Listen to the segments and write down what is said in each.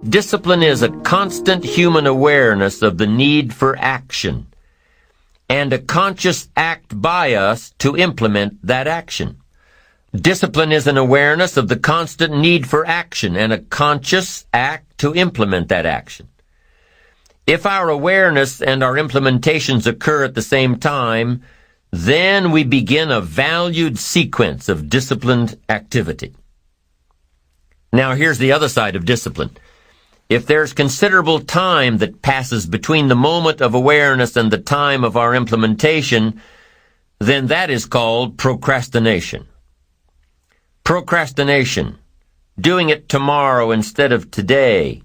Discipline is a constant human awareness of the need for action and a conscious act by us to implement that action. Discipline is an awareness of the constant need for action and a conscious act to implement that action. If our awareness and our implementations occur at the same time, then we begin a valued sequence of disciplined activity. Now here's the other side of discipline. If there's considerable time that passes between the moment of awareness and the time of our implementation, then that is called procrastination. Procrastination, doing it tomorrow instead of today.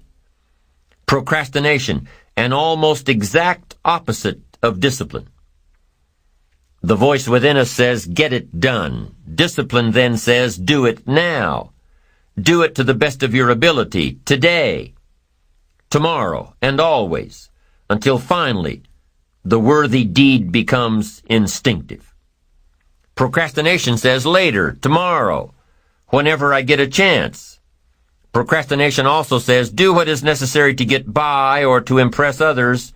Procrastination, an almost exact opposite of discipline. The voice within us says, get it done. Discipline then says, do it now. Do it to the best of your ability, today, tomorrow, and always, until finally the worthy deed becomes instinctive. Procrastination says later, tomorrow, whenever I get a chance. Procrastination also says, do what is necessary to get by or to impress others.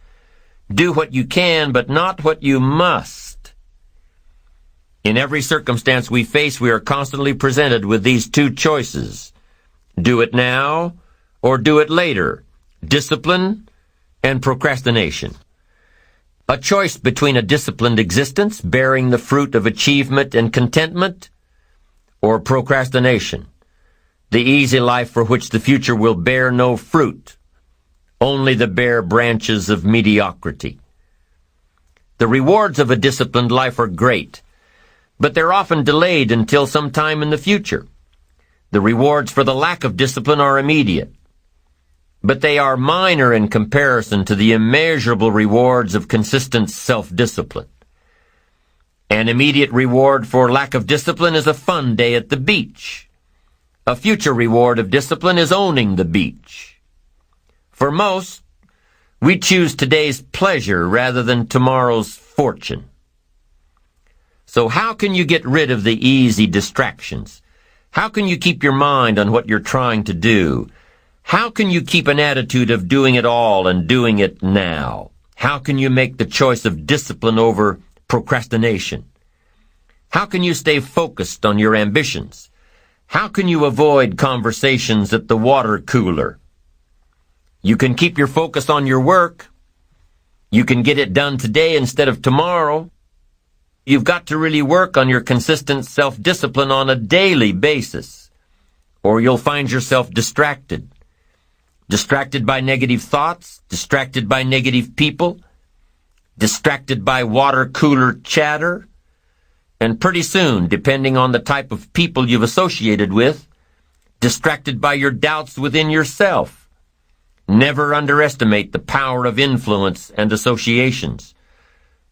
Do what you can, but not what you must. In every circumstance we face, we are constantly presented with these two choices. Do it now or do it later. Discipline and procrastination. A choice between a disciplined existence, bearing the fruit of achievement and contentment, or procrastination, the easy life for which the future will bear no fruit, only the bare branches of mediocrity. The rewards of a disciplined life are great, but they're often delayed until some time in the future. The rewards for the lack of discipline are immediate, but they are minor in comparison to the immeasurable rewards of consistent self-discipline. An immediate reward for lack of discipline is a fun day at the beach. A future reward of discipline is owning the beach. For most, we choose today's pleasure rather than tomorrow's fortune. So how can you get rid of the easy distractions? How can you keep your mind on what you're trying to do? How can you keep an attitude of doing it all and doing it now? How can you make the choice of discipline over procrastination? How can you stay focused on your ambitions? How can you avoid conversations at the water cooler? You can keep your focus on your work. You can get it done today instead of tomorrow. You've got to really work on your consistent self-discipline on a daily basis, or you'll find yourself distracted. Distracted by negative thoughts, distracted by negative people, distracted by water cooler chatter, and pretty soon, depending on the type of people you've associated with, distracted by your doubts within yourself. Never underestimate the power of influence and associations,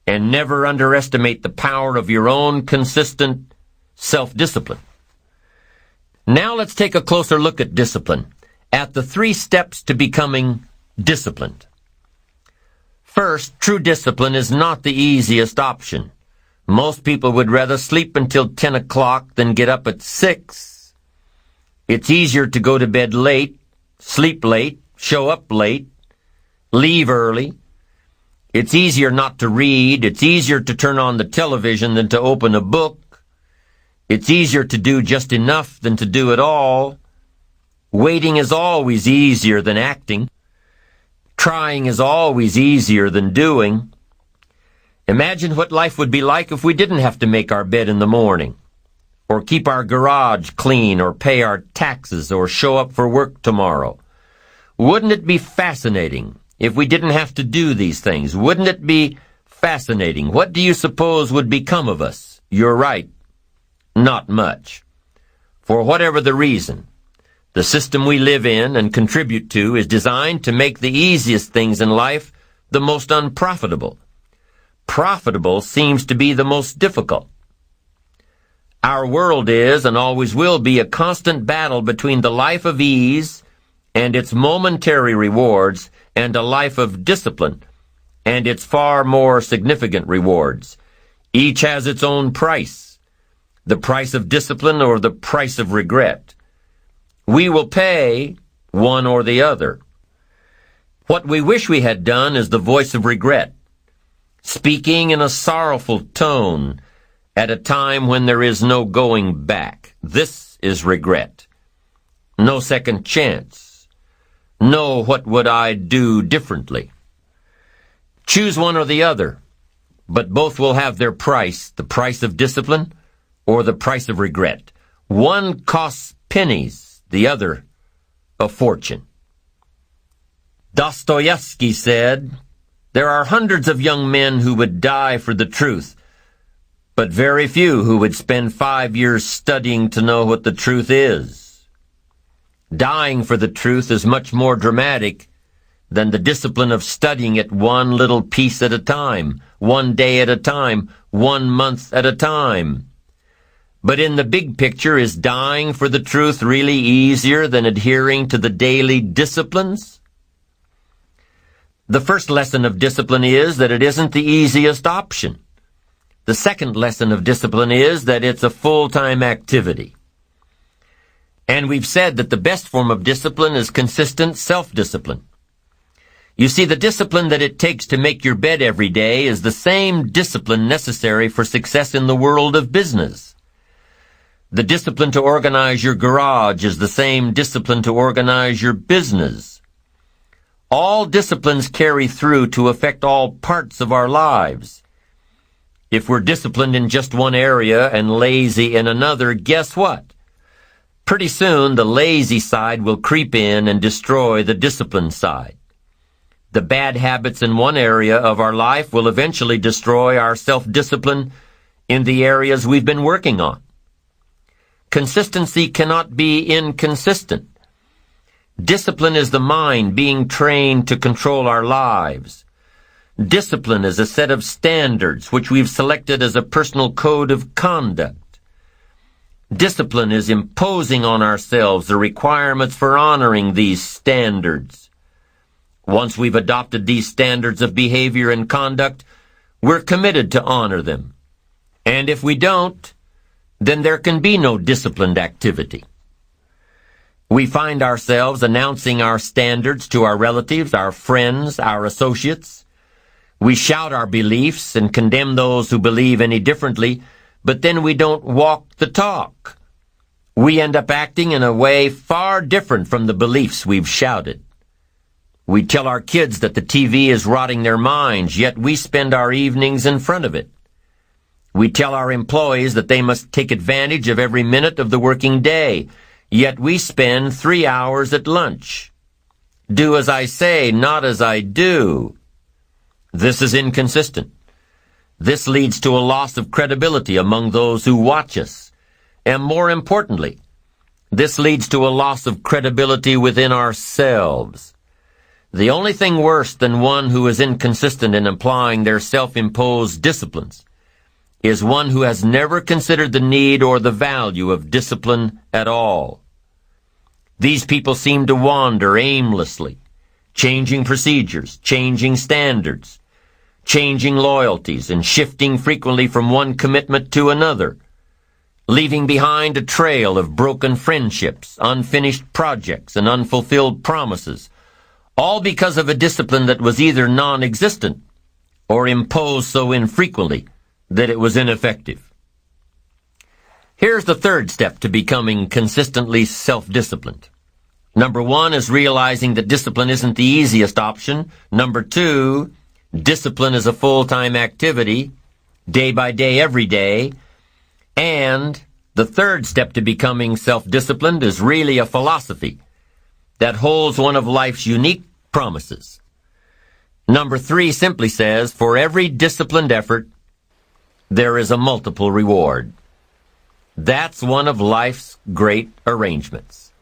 and never underestimate the power of your own consistent self-discipline. Now let's take a closer look at discipline, at the 3 steps to becoming disciplined. First, true discipline is not the easiest option. Most people would rather sleep until 10 o'clock than get up at 6. It's easier to go to bed late, sleep late, show up late, leave early. It's easier not to read. It's easier to turn on the television than to open a book. It's easier to do just enough than to do it all. Waiting is always easier than acting. Trying is always easier than doing. Imagine what life would be like if we didn't have to make our bed in the morning, or keep our garage clean, or pay our taxes, or show up for work tomorrow. Wouldn't it be fascinating if we didn't have to do these things? Wouldn't it be fascinating? What do you suppose would become of us? You're right. Not much. For whatever the reason, the system we live in and contribute to is designed to make the easiest things in life the most unprofitable. Profitable seems to be the most difficult. Our world is and always will be a constant battle between the life of ease and its momentary rewards and a life of discipline and its far more significant rewards. Each has its own price, the price of discipline or the price of regret. We will pay one or the other. What we wish we had done is the voice of regret, speaking in a sorrowful tone at a time when there is no going back. This is regret. No second chance. No what would I do differently. Choose one or the other, but both will have their price, the price of discipline or the price of regret. One costs pennies, the other a fortune. Dostoevsky said, "There are hundreds of young men who would die for the truth, but very few who would spend 5 years studying to know what the truth is." Dying for the truth is much more dramatic than the discipline of studying it one little piece at a time, one day at a time, 1 month at a time. But in the big picture, is dying for the truth really easier than adhering to the daily disciplines? The first lesson of discipline is that it isn't the easiest option. The second lesson of discipline is that it's a full-time activity. And we've said that the best form of discipline is consistent self-discipline. You see, the discipline that it takes to make your bed every day is the same discipline necessary for success in the world of business. The discipline to organize your garage is the same discipline to organize your business. All disciplines carry through to affect all parts of our lives. If we're disciplined in just one area and lazy in another, guess what? Pretty soon, the lazy side will creep in and destroy the disciplined side. The bad habits in one area of our life will eventually destroy our self-discipline in the areas we've been working on. Consistency cannot be inconsistent. Discipline is the mind being trained to control our lives. Discipline is a set of standards which we've selected as a personal code of conduct. Discipline is imposing on ourselves the requirements for honoring these standards. Once we've adopted these standards of behavior and conduct, we're committed to honor them. And if we don't, then there can be no disciplined activity. We find ourselves announcing our standards to our relatives, our friends, our associates. We shout our beliefs and condemn those who believe any differently, but then we don't walk the talk. We end up acting in a way far different from the beliefs we've shouted. We tell our kids that the TV is rotting their minds, yet we spend our evenings in front of it. We tell our employees that they must take advantage of every minute of the working day, yet we spend 3 hours at lunch. Do as I say, not as I do. This is inconsistent. This leads to a loss of credibility among those who watch us. And more importantly, this leads to a loss of credibility within ourselves. The only thing worse than one who is inconsistent in applying their self-imposed disciplines is one who has never considered the need or the value of discipline at all. These people seem to wander aimlessly, changing procedures, changing standards, changing loyalties, and shifting frequently from one commitment to another, leaving behind a trail of broken friendships, unfinished projects, and unfulfilled promises, all because of a discipline that was either non-existent or imposed so infrequently that it was ineffective. Here's the third step to becoming consistently self-disciplined. Number 1 is realizing that discipline isn't the easiest option. Number 2, discipline is a full-time activity, day by day, every day. And the third step to becoming self-disciplined is really a philosophy that holds one of life's unique promises. Number 3 simply says, for every disciplined effort, there is a multiple reward. That's one of life's great arrangements.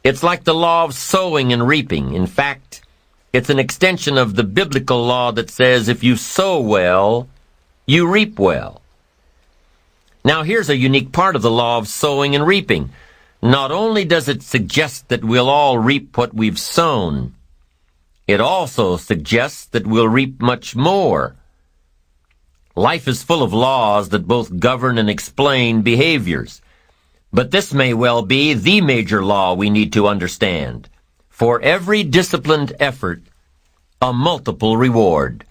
It's like the law of sowing and reaping. In fact, it's an extension of the biblical law that says if you sow well, you reap well. Now here's a unique part of the law of sowing and reaping. Not only does it suggest that we'll all reap what we've sown, it also suggests that we'll reap much more. Life is full of laws that both govern and explain behaviors. But this may well be the major law we need to understand. For every disciplined effort, a multiple reward.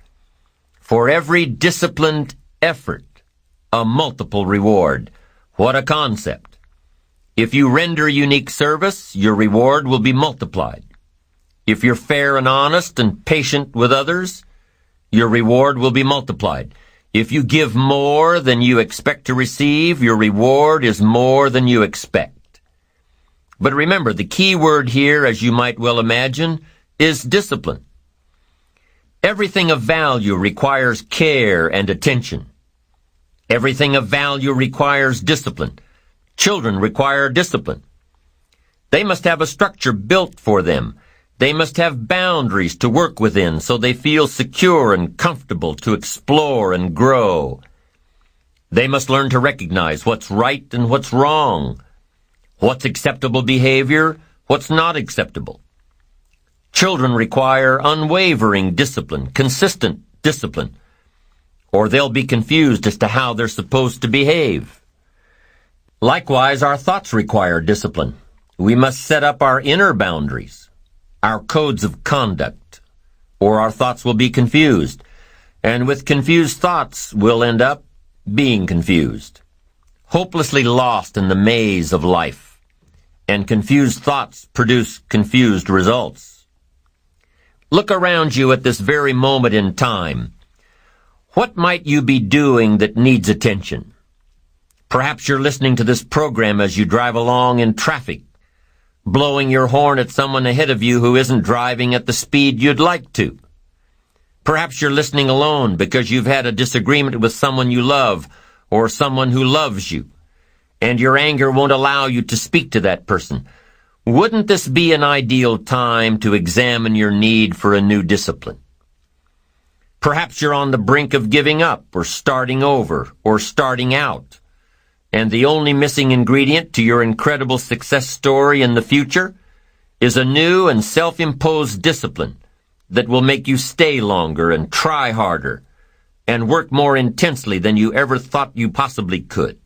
For every disciplined effort, a multiple reward. What a concept. If you render unique service, your reward will be multiplied. If you're fair and honest and patient with others, your reward will be multiplied. If you give more than you expect to receive, your reward is more than you expect. But remember, the key word here, as you might well imagine, is discipline. Everything of value requires care and attention. Everything of value requires discipline. Children require discipline. They must have a structure built for them. They must have boundaries to work within so they feel secure and comfortable to explore and grow. They must learn to recognize what's right and what's wrong, what's acceptable behavior, what's not acceptable. Children require unwavering discipline, consistent discipline, or they'll be confused as to how they're supposed to behave. Likewise, our thoughts require discipline. We must set up our inner boundaries, our codes of conduct, or our thoughts will be confused. And with confused thoughts, we'll end up being confused, hopelessly lost in the maze of life. And confused thoughts produce confused results. Look around you at this very moment in time. What might you be doing that needs attention? Perhaps you're listening to this program as you drive along in traffic, blowing your horn at someone ahead of you who isn't driving at the speed you'd like to. Perhaps you're listening alone because you've had a disagreement with someone you love or someone who loves you, and your anger won't allow you to speak to that person. Wouldn't this be an ideal time to examine your need for a new discipline? Perhaps you're on the brink of giving up or starting over or starting out, and the only missing ingredient to your incredible success story in the future is a new and self-imposed discipline that will make you stay longer and try harder and work more intensely than you ever thought you possibly could.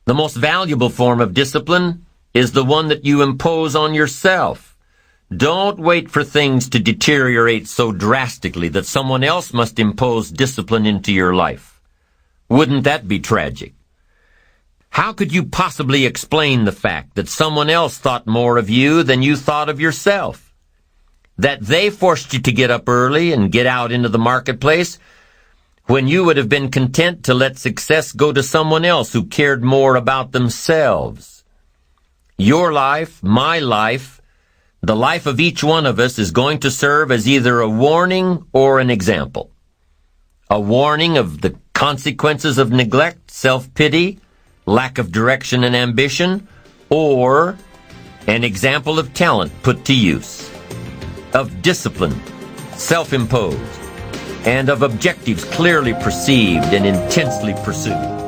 The most valuable form of discipline is the one that you impose on yourself. Don't wait for things to deteriorate so drastically that someone else must impose discipline into your life. Wouldn't that be tragic? How could you possibly explain the fact that someone else thought more of you than you thought of yourself? That they forced you to get up early and get out into the marketplace when you would have been content to let success go to someone else who cared more about themselves? Your life, my life, the life of each one of us is going to serve as either a warning or an example. A warning of the consequences of neglect, self-pity, lack of direction and ambition, or an example of talent put to use, of discipline, self-imposed, and of objectives clearly perceived and intensely pursued.